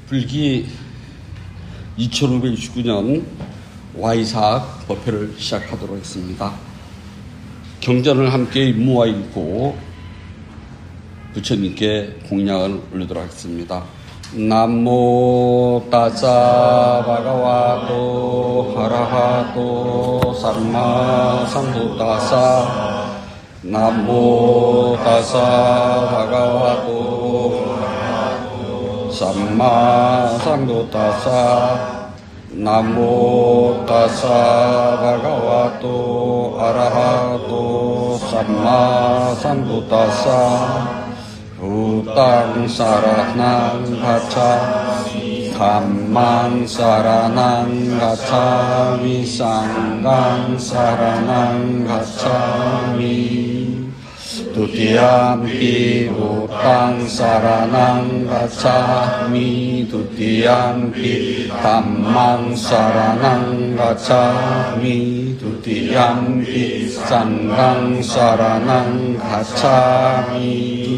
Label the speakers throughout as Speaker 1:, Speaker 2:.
Speaker 1: 불기 2569년 와이삭 법회를 시작하도록 했습니다. 경전을 함께 임무와 읽고 부처님께 공양을 올리도록 하겠습니다. 남모 따사 바가와도 하라하도 삼마 삼부따사 남모 따사 바가와도 삼마 삼부따사 나모 따사 바가와도 아라하도 삼마 삼부따사 부땅 사라낭 가차 감만 사라낭 가차미 상강 사라낭 가차미 두띠암피 부땅 사라낭 가차미 두띠암피 담망 사라낭 가차미 두띠암피 상강 사라낭 가차미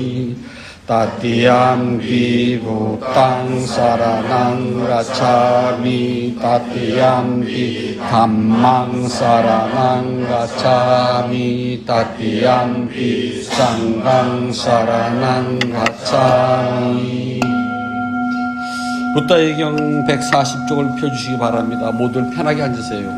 Speaker 1: 따띠암피 부땅 사라낭 가차미 따띠암피 담망 사라낭 가차미 따띠암피 상강 사라낭 가차미. 부다의 경 140쪽을 펴주시기 바랍니다. 모두 편하게 앉으세요.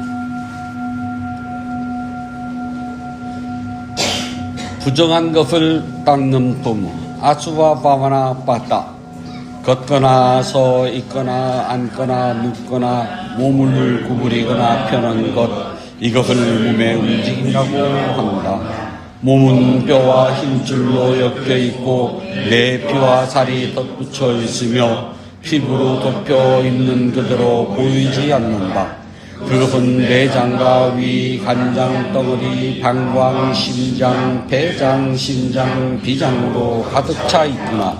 Speaker 1: 부정한 것을 닦는 부모 아수바 바바나 빠따 걷거나 서 있거나 앉거나 눕거나 몸을 구부리거나 펴는 것 이것을 몸의 움직임이라고 합니다. 몸은 뼈와 힘줄로 엮여 있고 내 피와 살이 덧붙여 있으며 피부로 덮여 있는 그대로 보이지 않는다. 그것은 내장과 위, 간장, 덩어리, 방광, 심장, 폐장, 신장, 비장으로 가득 차 있구나.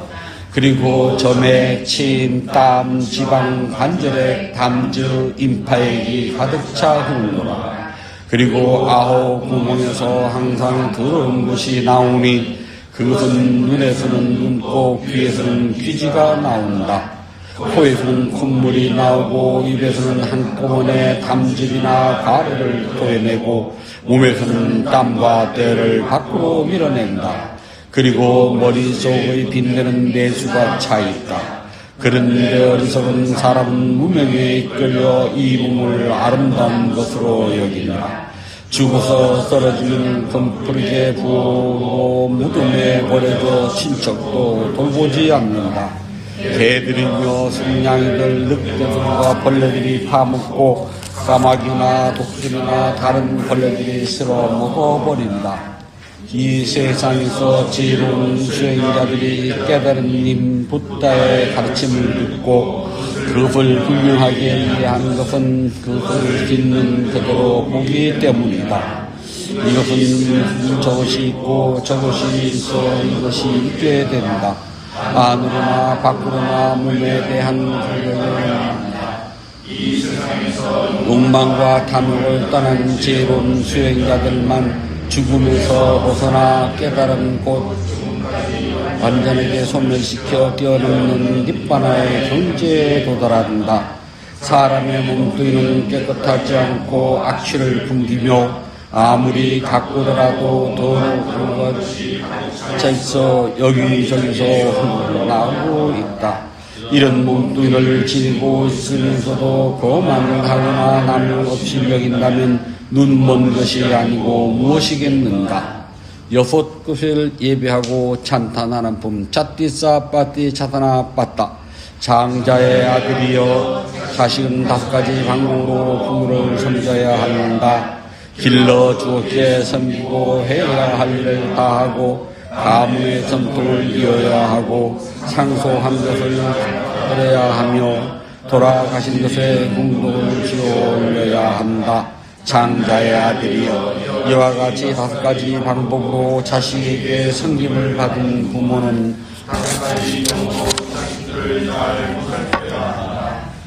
Speaker 1: 그리고 점에 침, 땀, 지방, 관절에 담즙, 임파액이 가득 차 흐르노라. 그리고 아홉 구멍에서 항상 더러운 것이 나오니 그것은 눈에서는 눈곱, 귀에서는 귀지가 나온다. 코에서는 콧물이 나오고 입에서는 한꺼번에 담즙이나 가래를 토해내고 몸에서는 땀과 때를 밖으로 밀어낸다. 그리고 머릿속의 빛내는 내수가 차있다. 그런데 어리석은 사람은 무명에 이끌려 이 몸을 아름다운 것으로 여긴다. 죽어서 떨어지면 덤프르게 부어오고 무덤에 버려져 친척도 돌보지 않는다. 개들이며 승냥이들, 늑대들과 벌레들이 파먹고 까마귀나 독수리나 다른 벌레들이 쓸어 먹어버린다. 이 세상에서 지혜로운 수행자들이 깨달은 님 부다의 가르침을 듣고 그것을 분명하게 이해하는 것은 그것을 듣는 그대로 보기 때문이다. 이것은 저것이 있고 저것이 있어 이것이 있게 된다. 안으로나 밖으로나 몸에 대한 욕망과 탐욕을 떠난 지혜로운 수행자들만 죽음에서 벗어나 깨달은 곳 완전하게 소멸시켜 뛰어넘는 닛바나의 경지에 도달한다. 사람의 몸뚱이는 깨끗하지 않고 악취를 풍기며 아무리 가꾸더라도 더러운 것이 차있어 여기저기서 흘러나오고 있다. 이런 몸뚱이를 지니고 있으면서도 거만을 하거나 남을 없이 여긴다면 눈먼 것이 아니고 무엇이겠는가. 여섯 것을 예배하고 찬탄하는 품 차띠싸 빠띠 차타나 빠따 장자의 아들이여 자식은 5가지 방법으로 부모를 섬겨야 한다. 길러 주었게 섬기고 해야 할 일을 다하고 가문의 전통을 이어야 하고 상소한 것을 버려야 하며 돌아가신 것에 공덕을 지어 올려야 한다. 장자의 아들이여 이와 같이 5가지 방법으로 자식에게 섬김을 받은 부모는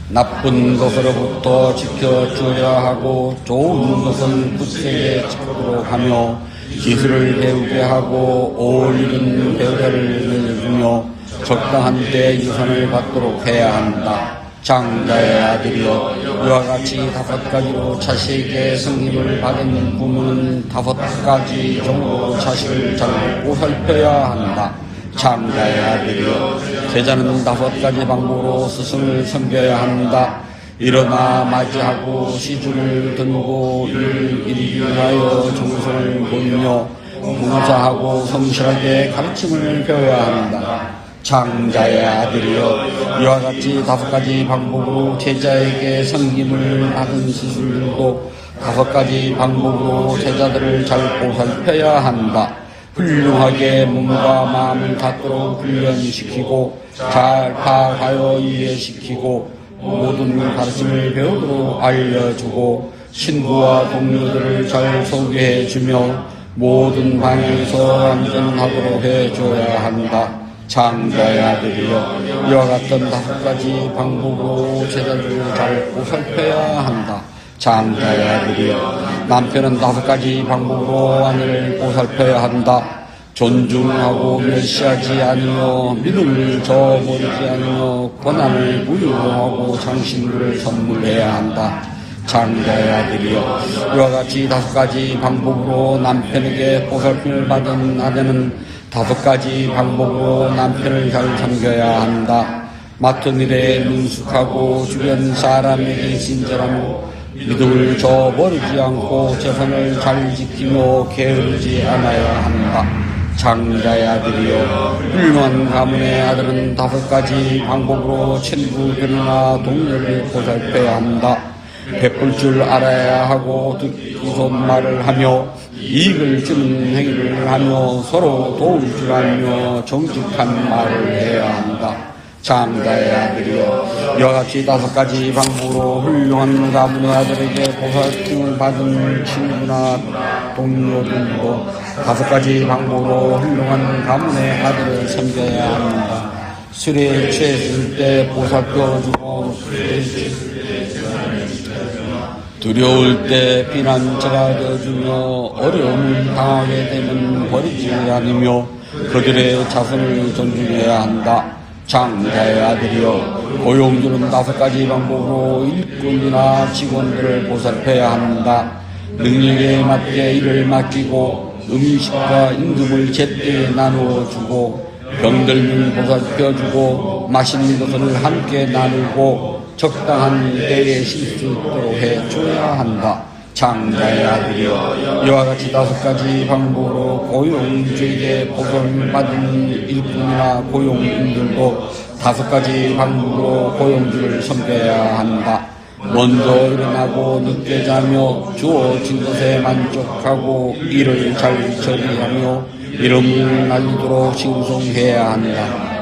Speaker 1: 나쁜 것으로부터 지켜줘야 하고 좋은 것은 굳세게 지키도록 하며 기술을 배우게 하고 어울리는 배우자를 내주며 적당한 때 유산을 받도록 해야 한다. 장자의 아들이여 이와 같이 5가지로 자식에게 승림을 받은 부모는 5가지 정도로 자식을 잘 보살펴야 한다. 장자의 아들이여 제자는 5가지 방법으로 스승을 섬겨야 한다. 일어나 맞이하고 시중을 들고 일하여 정성을 보이며 봉사하고 성실하게 가르침을 배워야 한다. 장자의 아들이여 이와 같이 5가지 방법으로 제자에게 섬김을 받은 스승들도 5가지 방법으로 제자들을 잘 보살펴야 한다. 훌륭하게 몸과 마음을 갖도록 훈련시키고 잘 파악하여 이해시키고 모든 가르침을 배우도록 알려주고 친구와 동료들을 잘 소개해주며 모든 방향에서 안전하도록 해줘야 한다. 장자의 아들이여 이와 같은 5가지 방법으로 제자들을 잘 보살펴야 한다. 장자의 아들이여 남편은 5가지 방법으로 아내를 보살펴야 한다. 존중하고 멸시하지 않으며 믿음을 저버리지 않으며 권한을 부여하고 장신구를 선물해야 한다. 장자의 아들이여 이와 같이 5가지 방법으로 남편에게 보살핌을 받은 아내는 5가지 방법으로 남편을 잘 섬겨야 한다. 맡은 일에 능숙하고 주변 사람에게 친절하고 믿음을 저버리지 않고 재산을 잘 지키며 게으르지 않아야 한다. 장자의 아들이여 훌륭한 가문의 아들은 5가지 방법으로 친구들이나 동료를 보살펴야 한다. 베풀 줄 알아야 하고 듣기 좋은 말을 하며 이익을 주는 행위를 하며 서로 도울 줄 알며 정직한 말을 해야 한다. 장자의 아들이여 이와 같이 5가지 방법으로 훌륭한 가문의 아들에게 보살핌을 받은 친구나 동료들도 5가지 방법으로 훌륭한 가문의 아들을 섬겨야 한다. 술에 취했을 때 보살펴주고 두려울 때 피난처가 되어주며 어려움을 당하게 되면 버리지 않으며 그들의 자손을 존중해야 한다. 장자의 아들이여 고용주는 5가지 방법으로 일꾼이나 직원들을 보살펴야 한다. 능력에 맞게 일을 맡기고 음식과 임금을 제때 나누어 주고 병들면 보살펴주고 맛있는 것을 함께 나누고 적당한 때에 쉴 수 있도록 해줘야 한다. 장자의 아들이여 이와 같이 5가지 방법으로 고용주에게 보살을 받은 일꾼이나 고용인들도 5가지 방법으로 고용주를 섬겨야 한다. 먼저 일어나고 늦게 자며 주어진 것에 만족하고 일을 잘 처리하며 이름을 날리도록 칭송해야 한다.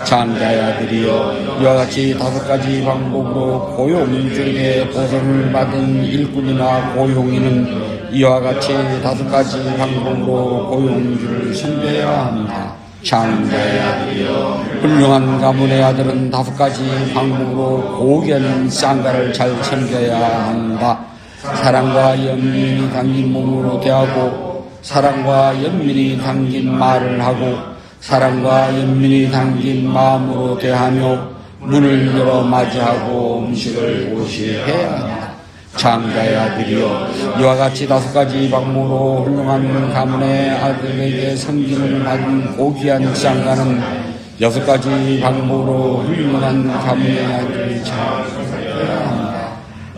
Speaker 1: 장자의 아들이여 이와 같이 5가지 방법으로 고용주에게 보상을 받은 일꾼이나 고용인은 이와 같이 5가지 방법으로 고용주를 섬겨야 한다. 장자의 아들이여 훌륭한 가문의 아들은 5가지 방법으로 고귀한 쌍가를 잘 섬겨야 한다. 사랑과 연민이 담긴 몸으로 대하고 사랑과 연민이 담긴 말을 하고 사랑과 연민이 담긴 마음으로 대하며 문을 열어 맞이하고 음식을 오시해야 한다. 장자의 아들이여 이와 같이 5가지 방법으로 훌륭한 가문의 아들에게 섬김을 받은 고귀한 쌍가는 6가지 방법으로 훌륭한 가문의 아들을 잘 섬겨야 한다.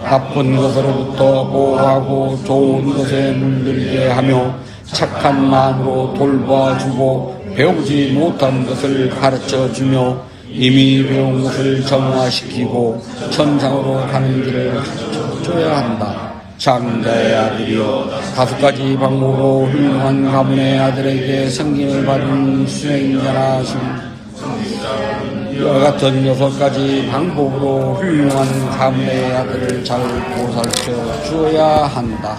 Speaker 1: 나쁜 것으로부터 보호하고 좋은 것에 물들게 하며 착한 마음으로 돌봐주고 배우지 못한 것을 가르쳐주며 이미 배운 것을 정화시키고 천상으로 가는 길을 가르쳐줘야 한다. 장자의 아들이여 5가지 방법으로 훌륭한 가문의 아들에게 섬김을 받은 수행자나 이와 같은 6가지 방법으로 훌륭한 가문의 아들을 잘 보살펴 주어야 한다.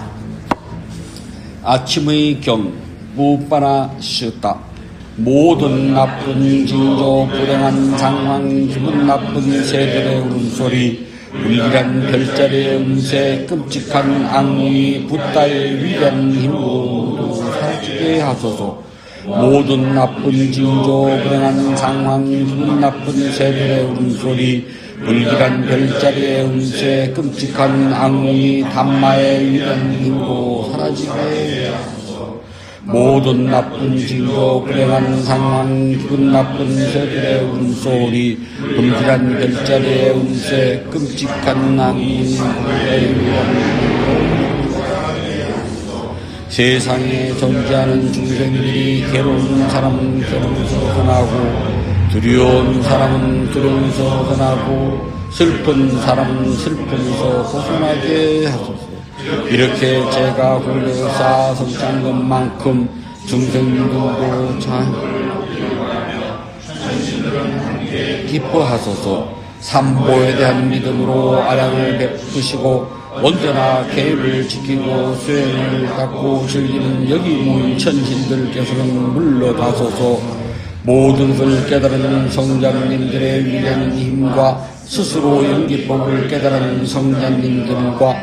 Speaker 1: 아침의 경 무빠나 쉬었다. 모든 나쁜 징조 불행한 상황 기분 나쁜 새들의 울음소리 불길한 별자리의 음새 끔찍한 악몽이 붓다의 위대한 힘으로 모두 사라지게 하소서. 모든 나쁜 징조 불행한 상황 기분 나쁜 새들의 울음소리 불길한 별자리의 음세 끔찍한 악몽이 단마의 위대한 힘으로 사라지게 모든 나쁜 징조 불행한 상황 기분 나쁜 새들의 울음소리 불길한 별자리의 음세 끔찍한 악몽이 세상에 존재하는 중생들이 괴로운 사람은 괴로워서 떠나고 두려운 사람은 두려워서 떠나고 슬픈 사람은 슬픔에서 벗어나게 하소서. 이렇게 제가 공덕사 성찬 것만큼 중생들도 참 기뻐하소서. 삼보에 대한 믿음으로 아량을 베푸시고 언제나 계율을 지키고 수행을 닦고 즐기는 여기 모인 천신들께서는 물러가소서. 모든 것을 깨달은 성자님들의 위대한 힘과 스스로 연기법을 깨달은 성자님들과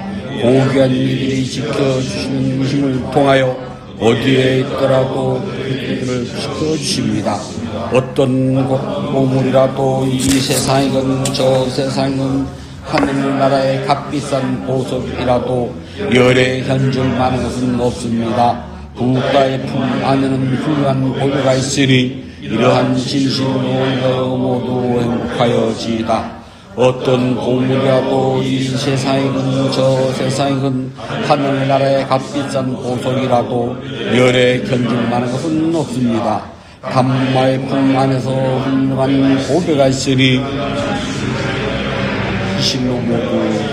Speaker 1: 고귀한 이들이 지켜주시는 힘을 통하여 어디에 있더라도 그들을 지켜주십니다. 어떤 보물이라도 이 세상이건 저 세상이건 하늘나라의 값비싼 보석이라도 열에 현질 많은 것은 없습니다. 부가의 품 안에는 훌륭한 보배가 있으니 이러한 진실로 인하여 모두 행복하여지이다. 어떤 보물이라도 이 세상이건 저 세상이건 하늘나라의 값비싼 보석이라도 열에 견질 만한 것은 없습니다. 담마의 품 안에서 훌륭한 보배가 있으니 진실로 모두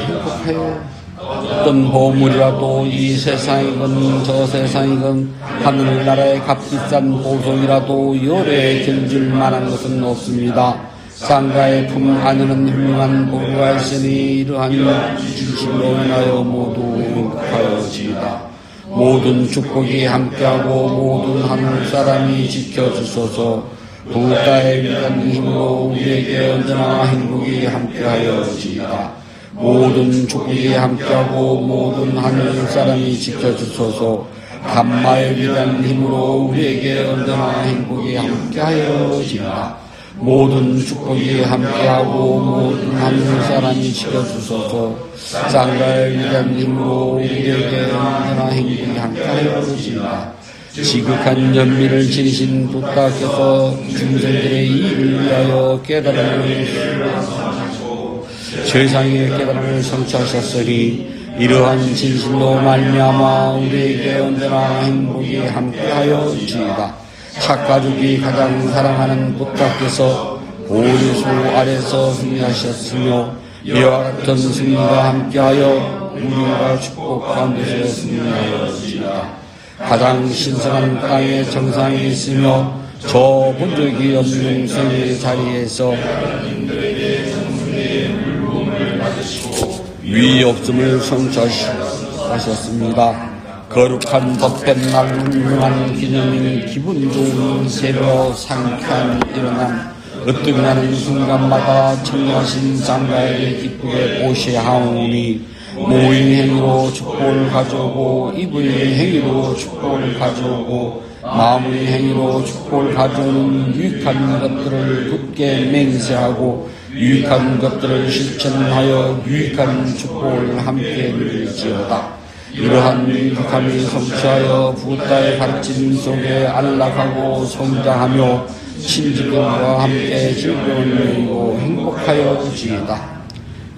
Speaker 1: 행복하여 어떤 보물이라도 이 세상이건 저 세상이건 하늘나라의 값비싼 보석이라도 열에 견질 만한 것은 없습니다. 상가의 품 안에는 훌륭한 보배가 있으니 이러한 진실로 인하여 모두 행복하여지이다. 모든 축복이 함께하고 모든 하늘 사람이 지켜주소서. 부가의 위대한 힘으로 우리에게 언제나 행복이 함께하여지이다. 모든 축복이 함께하고 모든 하늘 사람이 지켜주소서. 담마의 위대한 힘으로 우리에게 언제나 행복이 함께하여지이다. 모든 축복이 함께하고 모든 하늘 사람이 지켜주소서. 상가의 위대한 힘으로 우리에게 언제나 행복이 함께하여지이다. 지극한 연민을 지니신 부다께서 중생들의 이익을 위하여 깨달음을 세상의 깨달음을 성취하셨으니 이러한 진실로 말미암아 우리에게 언제나 행복이 함께하여지이다. 착가족이 가장 사랑하는 부다께서 보리수 아래서 승리하셨으며 이와 같은 승리가 함께하여 우리가 축복 가운데서 승리하여지이다. 가장 신성한 땅에 정상이 있으며 저 본 적이 없는 생의 자리에서 위 없음을 성취하셨습니다. 거룩한 법된 날 훌륭한 기념일 기분 좋은 새벽 상쾌한 일어남 으뜸이 나는 순간마다 청하신 장가에게 기쁘게 보시하오니 모인 행위로 축복을 가져오고 입의 행위로 축복을 가져오고 마음의 행위로 축복을 가져오는 유익한 것들을 굳게 맹세하고 유익한 것들을 실천하여 유익한 축복을 함께 누릴지어다. 이러한 유익함이 성취하여 부다의 가르침 속에 안락하고 성장하며 친지들과 함께 즐거움을 누리고 행복하여지이다.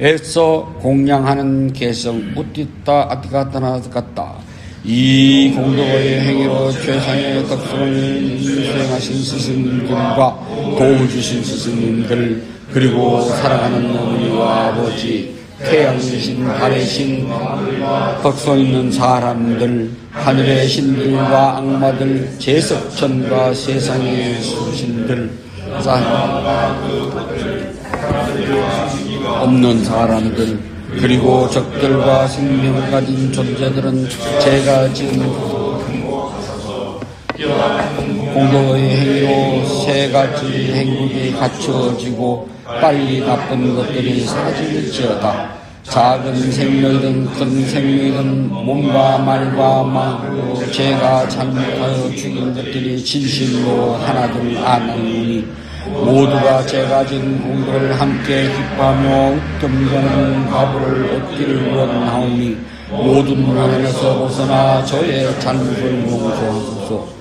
Speaker 1: 애써 공양하는 개성 웃디다 아티가타나 같다. 이 공덕의 행위로 최상의 덕성을 수행하신 스승님들과 도와주신 스승님들 그리고 사랑하는 어머니와 아버지 태양신 달의신 덕성 있는 사람들 하늘의 신들과 악마들 제석천과 세상의 수신들 없는 사람들 그리고 적들과 생명을 가진 존재들은 제가 지금 공덕의 행위로 세 가지 행복이 갖추어지고 빨리 나쁜 것들이 사라질지어다. 작은 생명이든 큰 생명이든 몸과 말과 마음으로 제가 잘못하여 죽인 것들이 진실로 하나둘 아나오니 모두가 제가 지은 공덕을 함께 기뻐하며 경건한 과부를 얻기를 원하오니 모든 원한에서 벗어나 저의 잘못을 용서하소서.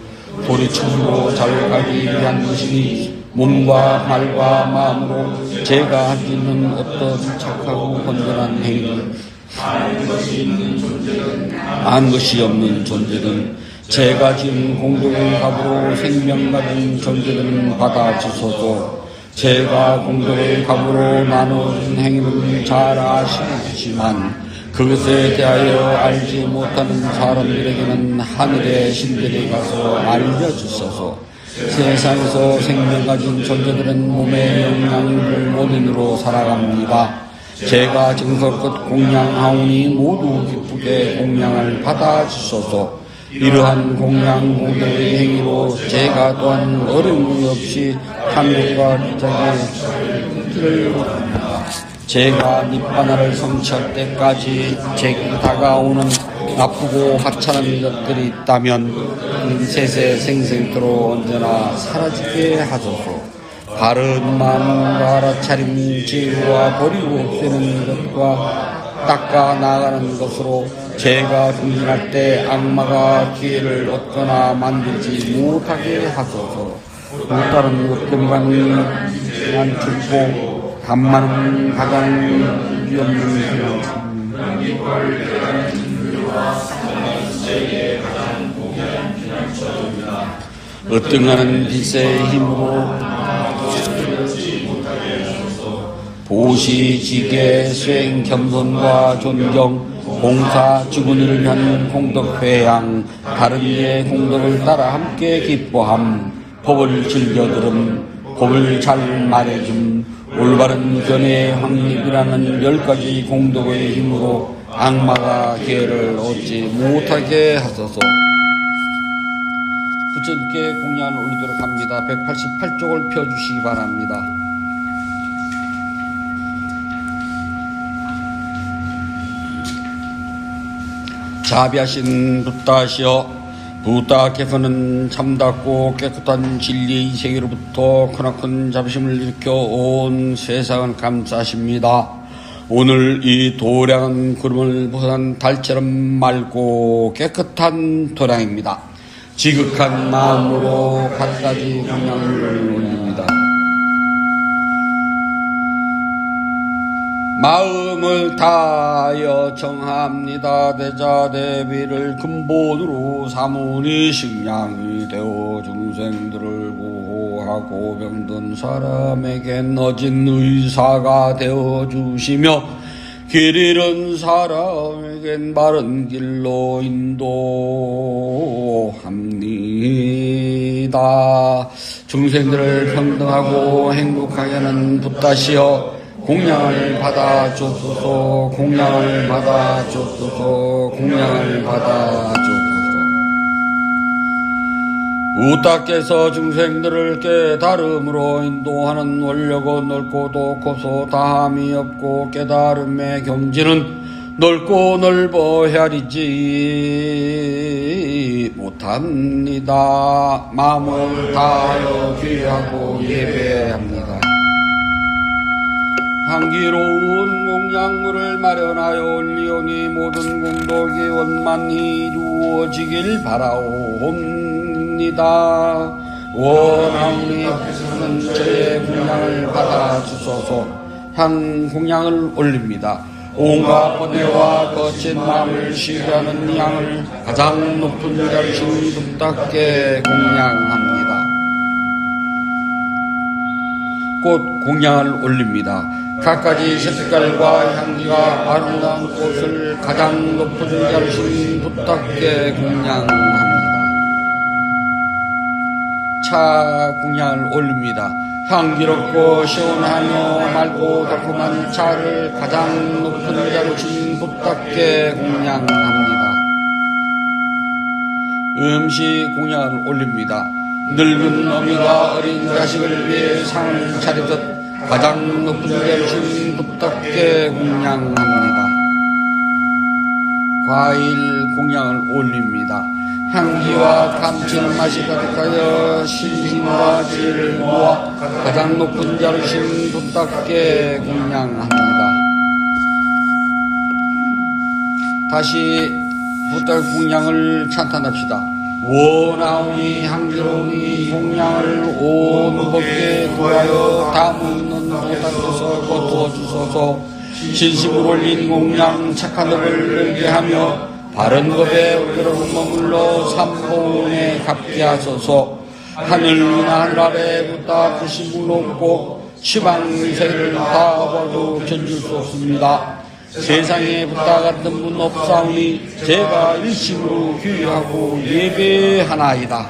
Speaker 1: 소리치고 자유하기 위한 것이니 몸과 말과 마음으로 제가 할 수 있는 어떤 착하고 건전한 행위를 안 것이 없는 존재는 제가 지은 공덕의 값으로 생명 가진 존재들은 받아주소서. 제가 공덕의 값으로 나누는 행위는 잘 아시지만 그것에 대하여 알지 못하는 사람들에게는 하늘의 신들이 가서 알려주소서. 세상에서 생명 가진 존재들은 몸의 영양을 원인으로 살아갑니다. 제가 증서껏 공양하오니 모두 기쁘게 공양을 받아주소서. 이러한 공양 공덕의 행위로 제가 또한 어려움이 없이 탐욕과 기적의 제가 니바나를 성취할 때까지 제게 다가오는 나쁘고 하찮은 것들이 있다면 세세 생생토록 언제나 사라지게 하소서. 바른 마음과 알아차림 지혜와 버리고 없애는 것과 닦아 나가는 것으로 제가 중진할 때 악마가 기회를 얻거나 만들지 못하게 하소서. 또 다른 것들과는 죽고 간만은 가장 위험한 어떤가는 빛의 힘으로 보시, 지계, 수행, 겸손과 존경, 봉사, 주군을 위한 공덕 회양, 다른 이의 공덕을 따라 함께 기뻐함, 법을 즐겨 들음, 법을 잘 말해줌, 올바른 견해의 확립이라는 10가지 공덕의 힘으로 악마가 기회를 얻지 못하게 하소서. 부처님께 공양을 올리도록 합니다. 188쪽을 펴주시기 바랍니다. 자비하신 붓다시여, 부다께서는 참답고 깨끗한 진리의 세계로부터 크나큰 자비심을 일으켜 온 세상을 감싸십니다. 오늘 이 도량은 구름을 벗어난 달처럼 맑고 깨끗한 도량입니다. 지극한 마음으로 갖가지 공양을 올립니다. 마음을 다하여 청합니다. 대자 대비를 근본으로 삼으니 식량이 되어 중생들을 보호하고 병든 사람에게 너진 의사가 되어 주시며 길 잃은 사람에겐 바른 길로 인도합니다. 중생들을 평등하고 행복하게 하는 붓다시여, 공양을 받아 줬소서. 공양을 받아 줬소서. 공양을 받아 줬소서. 붓다께서 중생들을 깨달음으로 인도하는 원력은 넓고도 고소 다함이 없고 깨달음의 경지는 넓고 넓어 헤아리지 못합니다. 마음을 다하여 귀하고 예배합니다. 향기로운 공양물을 마련하여 올리오니 모든 공덕이 원만히 이루어지길 바라옵니다. 원하오니 앞에서는 저의 공양을 받아주소서. 향공양을 올립니다. 온갖 번뇌와 거친 마음을 쉬게 하는 향을 가장 높은 자리신 붓다께 공양합니다. 꽃 공양을 올립니다. 갖가지 색깔과 향기가 아름다운 꽃을 가장 높은 자리신 붓다께 공양합니다. 차 공양을 올립니다. 향기롭고 시원하며 맑고 달콤한 차를 가장 높은 자리신 붓다께 공양합니다. 음식 공양을 올립니다. 늙은 어미가 어린 자식을 위해 상을 차리듯 가장 높은 자리신 붓답게 공양합니다. 과일 공양을 올립니다. 향기와 감칠맛이 가득하여 신심과 지혜를 모아 가장 높은 자리신 붓답게 공양합니다. 다시 붓답 공양을 찬탄합시다. 원하오니 향기로우니 공양을 온 법에 구하여 다묻는 보답해서 거두어 주소서. 진심으로 올린 공양 착한 법을 늘게 하며 바른 법에 오래로 머물러 삼봉에 갚게 하소서. 하늘이나 하늘 아래 붓다 부심을 높고 시방세를 다 봐도 견줄 수 없습니다. 세상에 붓다 같은 분 없사오니 제가 일심으로 귀하고 예배하나이다.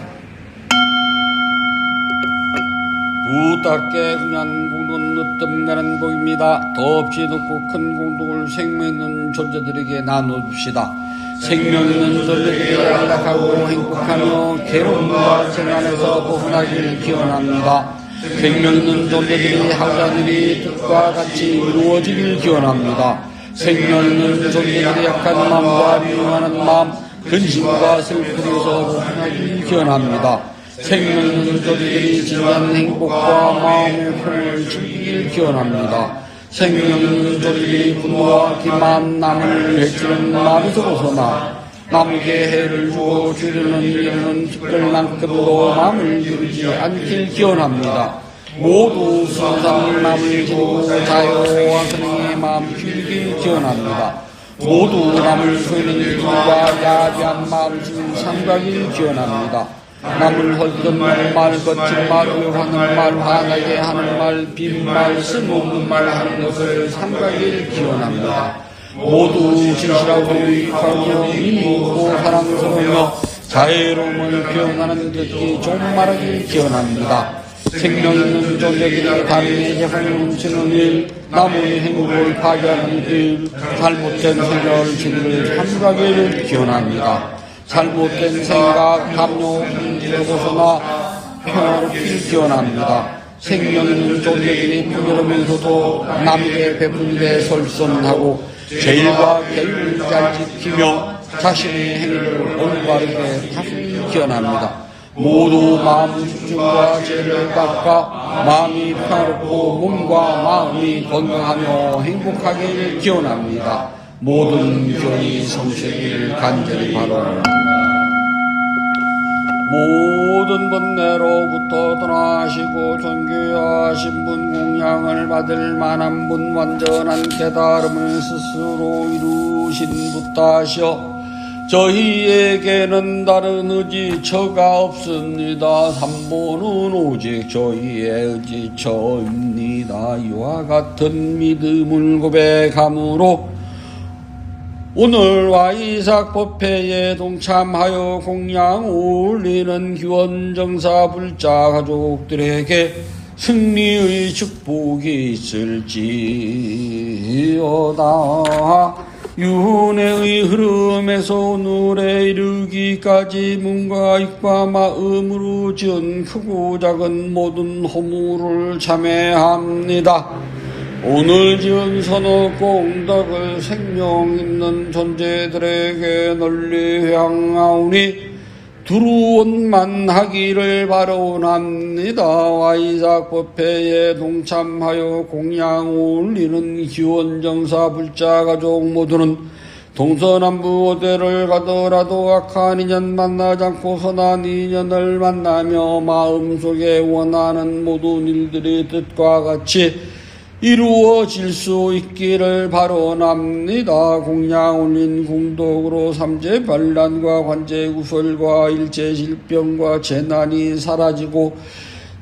Speaker 1: 붓답게 그냥 공덕은 으뜸가는 복입니다. 더없이 높고 큰 공덕을 생명 있는 존재들에게 나눠줍시다. 생명 있는 존재들이 안락하고 행복하며 괴로움과 생안에서 벗어나기를 기원합니다. 생명 있는 존재들이 하자들이 뜻과 같이 이루어지길 기원합니다. 생명 있는 존재들이 약한 마음과 미워하는 마음, 근심과 슬픔에서 벗어나기를 기원합니다. 생명 있는 존재들이 진정한 행복과 마음의 평을 즐기길 기원합니다. 생명 있는 존재들이 분노와 기만, 남을 해치는 마음에서 벗어나 남에게 해를 주고 주려는 일은 특별만큼도 마음을 이루지 않길 기원합니다. 모두 순수한 마음을 지니고 자유와 선행의 마음 기울이길 기원합니다. 모두 남을 소유는 기분과 야비한 마음 지닌 삼각을 기원합니다. 남을 헐뜯은 말, 거친 말, 하는 말, 화나게 하는 말, 빈말, 쓸모없는 말 하는 것을 삼가길 기원합니다. 모두 진실하고 유익하고 의미있고 사랑스러우며 자애로움을 표현하는 듣기 좋은 말하길 기원합니다. 생명 있는 존재들이 다른의 재산을 훔치는 일, 남의 행복을 파괴하는 일, 잘못된 생각을 지니를 삼가길 기원합니다. 잘못된 생각, 담요, 인지를 벗어나 평화롭길 기원합니다. 생명 있는 존재들이 부끄러우면서도 남에게 베푼 데 솔선하고 제일과 계율을 잘 지키며 자신의 행위를 올바르게 하길 기원합니다. 모두 마음 집중과 죄를 닦아 마음이 평화롭고 몸과 마음이 건강하며 행복하길 기원합니다. 모든 교리 성실을 간절히 바랍니다. 모든 번뇌로부터 떠나시고 존귀하신 분 공양을 받을 만한 분 완전한 깨달음을 스스로 이루신 붓다시여 저희에게는 다른 의지처가 없습니다. 삼보는 오직 저희의 의지처입니다. 이와 같은 믿음을 고백함으로 오늘 와이삭 법회에 동참하여 공양 올리는 기원정사 불자 가족들에게 승리의 축복이 있을지어다. 윤회의 흐름에서 오늘에 이르기까지 몸과 입과 마음으로 지은 크고 작은 모든 허물을 참회합니다. 오늘 지은 선어 공덕을 생명 있는 존재들에게 널리 회항하오니 두루원만 하기를 바라옵니다. 와이삭 법회에 동참하여 공양 올리는 기원정사 불자 가족 모두는 동서남부 어디를 가더라도 악한 인연 만나지 않고 선한 인연을 만나며 마음속에 원하는 모든 일들이 뜻과 같이 이루어질 수 있기를 바라옵니다. 공양 올린 공덕으로 삼재 반란과 관제 구설과 일체 질병과 재난이 사라지고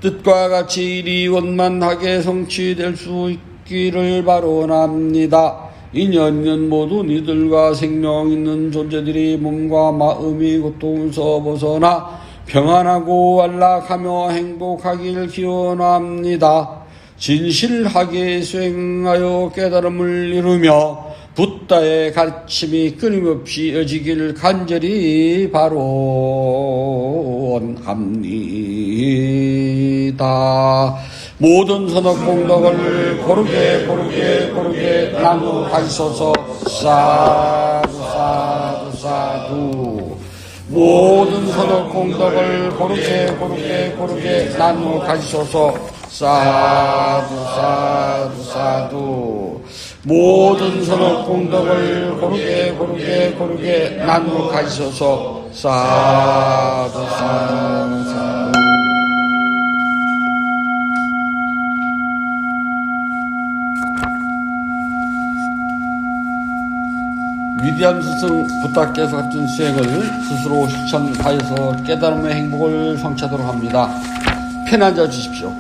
Speaker 1: 뜻과 같이 일이 원만하게 성취될 수 있기를 바라옵니다. 인연은 모든 이들과 생명 있는 존재들이 몸과 마음이 고통에서 벗어나 평안하고 안락하며 행복하길 기원합니다. 진실하게 수행하여 깨달음을 이루며 붓다의 가르침이 끊임없이 이어지길 간절히 바라옵니다. 모든 선악 공덕을 고르게 나누어 가시소서. 사두 사두 사두. 모든 선악 공덕을 고르게 나누어 가시소서. 사두 사두 사두. 모든 선악 공덕을 고르게 나누어 가시소서. 사두 사두 사두. 위대한 스승 부탁께서 갖춘 수행을 스스로 실천하여서 깨달음의 행복을 성취하도록 합니다. 편히 앉아 주십시오.